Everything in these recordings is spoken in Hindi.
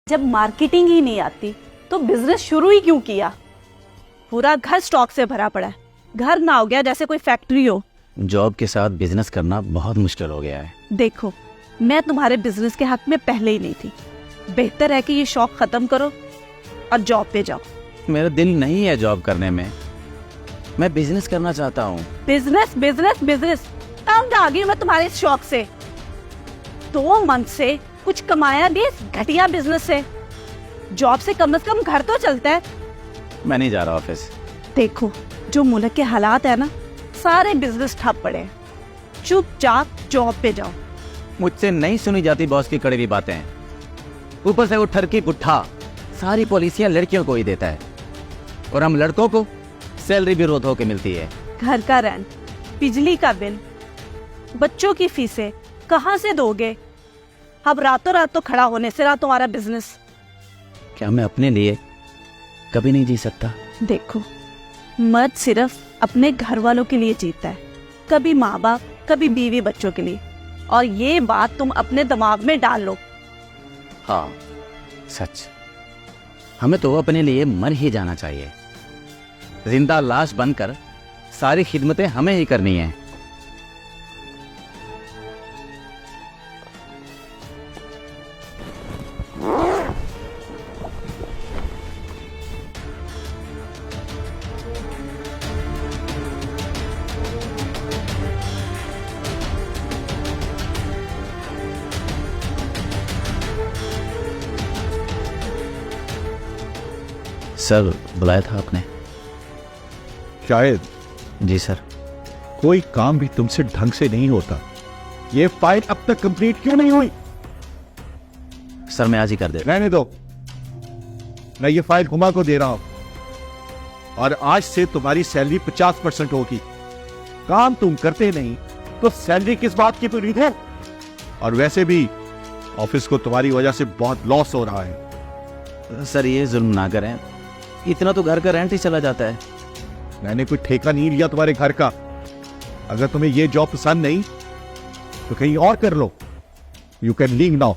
जब मार्केटिंग ही नहीं आती तो बिजनेस शुरू ही क्यों किया? पूरा घर स्टॉक से भरा पड़ा है, घर ना हो गया जैसे कोई फैक्ट्री हो। जॉब के साथ बिजनेस करना बहुत मुश्किल हो गया है। देखो, मैं तुम्हारे बिजनेस के हक में पहले ही नहीं थी। बेहतर है कि ये शौक खत्म करो और जॉब पे जाओ। मेरा दिल नहीं है जॉब करने में, मैं बिजनेस करना चाहता हूँ। बिजनेस बिजनेस बिजनेस तंग आ गई मैं तुम्हारे इस शौक से। 2 मंथ से कुछ कमाया भी इस घटिया बिजनेस से। जॉब से कम घर तो चलता है। मैं नहीं जा रहा ऑफिस। देखो, जो मुल्क के हालात है ना, सारे बिजनेस ठप पड़े हैं। चुपचाप जॉब पे जाओ। मुझसे नहीं सुनी जाती बॉस की कड़वी बातें। ऊपर से वो ठरकी पुट्ठा सारी पॉलिसियां लड़कियों को ही देता है, और हम लड़कों को सैलरी भी रोज होके मिलती है। घर का रेंट, बिजली का बिल, बच्चों की फीसें कहाँ से दोगे? अब रातों रात तो खड़ा होने से रहा तुम्हारा बिजनेस। क्या मैं अपने लिए कभी नहीं जी सकता? देखो, मर्द सिर्फ अपने घर वालों के लिए जीता है, कभी माँ बाप, कभी बीवी बच्चों के लिए। और ये बात तुम अपने दिमाग में डाल लो। हाँ सच, हमें तो अपने लिए मर ही जाना चाहिए। जिंदा लाश बनकर सारी खिदमतें हमें ही करनी है। सर, बुलाया था आपने? शायद। जी सर। कोई काम भी तुमसे ढंग से नहीं होता। ये फाइल अब तक कंप्लीट क्यों नहीं हुई? सर मैं आज ही कर दे। रहने दो, मैं ये फाइल हुमा को दे रहा हूं, और आज से तुम्हारी सैलरी 50% होगी। काम तुम करते नहीं तो सैलरी किस बात की पूरी है? और वैसे भी ऑफिस को तुम्हारी वजह से बहुत लॉस हो रहा है। सर ये जुल्म ना करें, इतना तो घर का रेंट ही चला जाता है। मैंने कोई ठेका नहीं लिया तुम्हारे घर का। अगर तुम्हें ये जॉब पसंद नहीं तो कहीं और कर लो। You can leave now.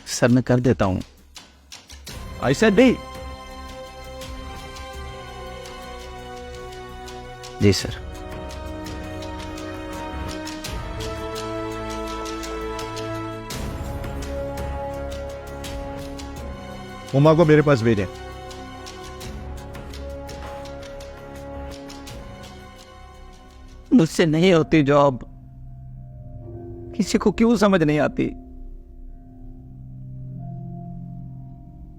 Sir मैं कर देता हूं। आई सेड नहीं। जी सर। उमा को मेरे पास भेजें। मुझसे नहीं होती जॉब, किसी को क्यों समझ नहीं आती?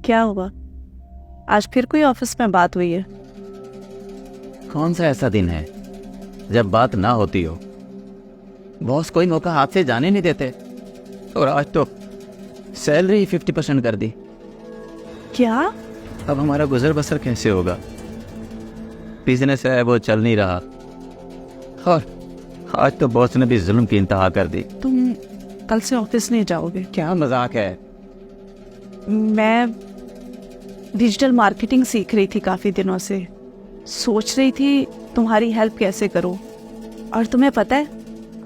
क्या हुआ, आज फिर कोई ऑफिस में बात हुई है? कौन सा ऐसा दिन है जब बात ना होती हो? बॉस कोई मौका हाथ से जाने नहीं देते, और आज तो सैलरी 50% कर दी। क्या? अब हमारा गुजर बसर कैसे होगा? बिजनेस है वो चल नहीं रहा, और आज तो बॉस ने भी जुल्म की इंतहा कर दी। तुम कल से ऑफिस नहीं जाओगे? क्या मजाक है? मैं डिजिटल मार्केटिंग सीख रही थी काफ़ी दिनों से। सोच रही थी तुम्हारी हेल्प कैसे करूं। और तुम्हें पता है,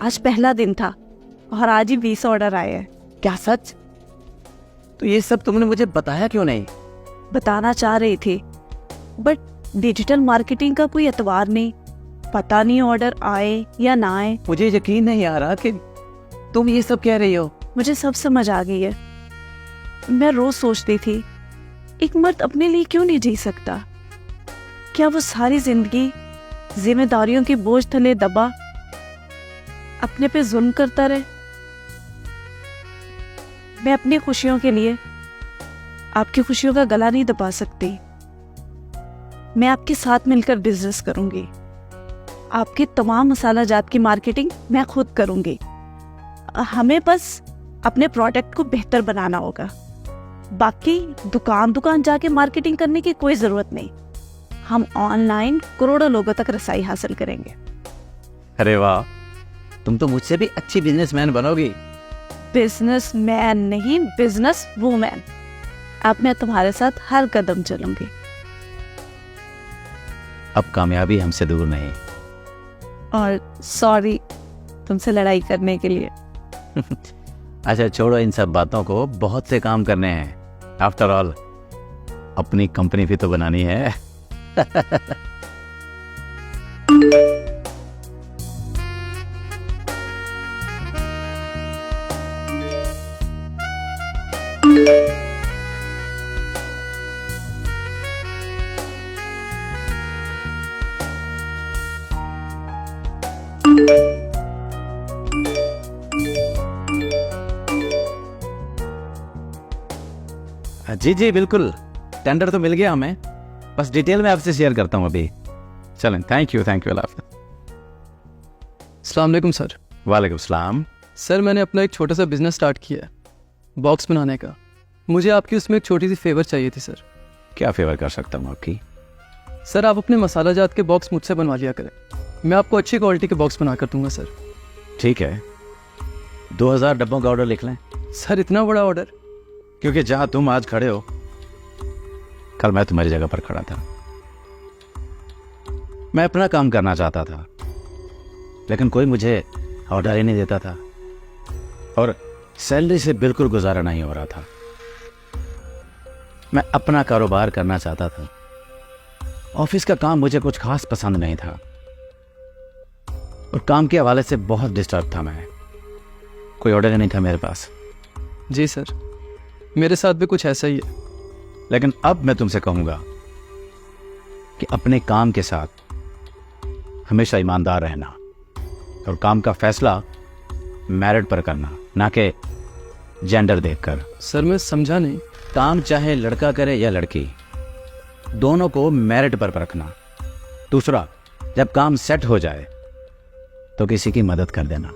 आज पहला दिन था और आज ही 20 ऑर्डर आए हैं। क्या सच? तो ये सब तुमने मुझे बताया क्यों नहीं? बताना चाह रही थी, बट डिजिटल मार्केटिंग का कोई एतबार नहीं। पता नहीं ऑर्डर आए या ना आए। मुझे यकीन नहीं आ रहा कि तुम ये सब कह रही हो। मुझे सब समझ आ गई है। मैं रोज सोचती थी, एक मर्द अपने लिए क्यों नहीं जी सकता? क्या वो सारी जिंदगी जिम्मेदारियों के बोझ तले दबा अपने पे जुल्म करता रहे? मैं अपनी खुशियों के लिए आपकी खुशियों का गला नहीं दबा सकती। मैं आपके साथ मिलकर बिजनेस करूंगी। आपके तमाम मसाला जात की मार्केटिंग मैं खुद करूंगी। हमें बस अपने प्रोडक्ट को बेहतर बनाना होगा। बाकी दुकान जाके मार्केटिंग करने की कोई जरूरत नहीं। हम ऑनलाइन करोड़ों लोगों तक रसाई हासिल करेंगे। अरे वाह, तुम तो मुझसे भी अच्छी बिजनेसमैन बनोगी। बिजनेसमैन नहीं, बिजनेस वूमेन। अब मैं तुम्हारे साथ हर कदम चलूंगी। अब कामयाबी हमसे दूर नहीं। और सॉरी तुमसे लड़ाई करने के लिए। अच्छा छोड़ो इन सब बातों को, बहुत से काम करने हैं। आफ्टर ऑल अपनी कंपनी भी तो बनानी है। जी जी बिल्कुल, टेंडर तो मिल गया हमें, बस डिटेल में आपसे शेयर करता हूँ अभी। चलें, थैंक यू अल्लाह हाफ़िज़। अस्सलाम वालेकुम सर। वालेकुम सलाम। सर मैंने अपना एक छोटा सा बिजनेस स्टार्ट किया है, बॉक्स बनाने का। मुझे आपकी उसमें एक छोटी सी फेवर चाहिए थी सर। क्या फेवर कर सकता हूँ आपकी? सर आप अपने मसाला जात के बॉक्स मुझसे बनवा लिया करें, मैं आपको अच्छी क्वालिटी के बॉक्स बना कर दूंगा सर। ठीक है, 2000 डब्बों का ऑर्डर लिख लें। सर इतना बड़ा ऑर्डर? क्योंकि जहाँ तुम आज खड़े हो, कल मैं तुम्हारी जगह पर खड़ा था। मैं अपना काम करना चाहता था, लेकिन कोई मुझे ऑर्डर ही नहीं देता था और सैलरी से बिल्कुल गुजारा नहीं हो रहा था। मैं अपना कारोबार करना चाहता था। ऑफिस का काम मुझे कुछ खास पसंद नहीं था और काम के हवाले से बहुत डिस्टर्ब था मैं। कोई ऑर्डर ही नहीं था मेरे पास। जी सर, मेरे साथ भी कुछ ऐसा ही है। लेकिन अब मैं तुमसे कहूंगा कि अपने काम के साथ हमेशा ईमानदार रहना और काम का फैसला मेरिट पर करना, ना कि जेंडर देखकर। सर मैं समझा नहीं। काम चाहे लड़का करे या लड़की, दोनों को मेरिट पर रखना। दूसरा, जब काम सेट हो जाए तो किसी की मदद कर देना।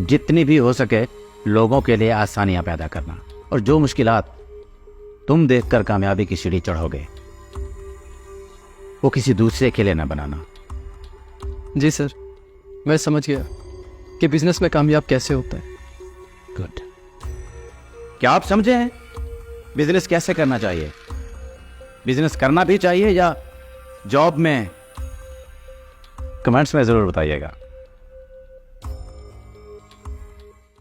जितनी भी हो सके लोगों के लिए आसानियां पैदा करना, और जो मुश्किलात तुम देखकर कामयाबी की सीढ़ी चढ़ोगे वो किसी दूसरे के लिए न बनाना। जी सर, मैं समझ गया कि बिजनेस में कामयाब कैसे होता है। गुड। क्या आप समझे हैं बिजनेस कैसे करना चाहिए? बिजनेस करना भी चाहिए या जॉब में? कमेंट्स में जरूर बताइएगा।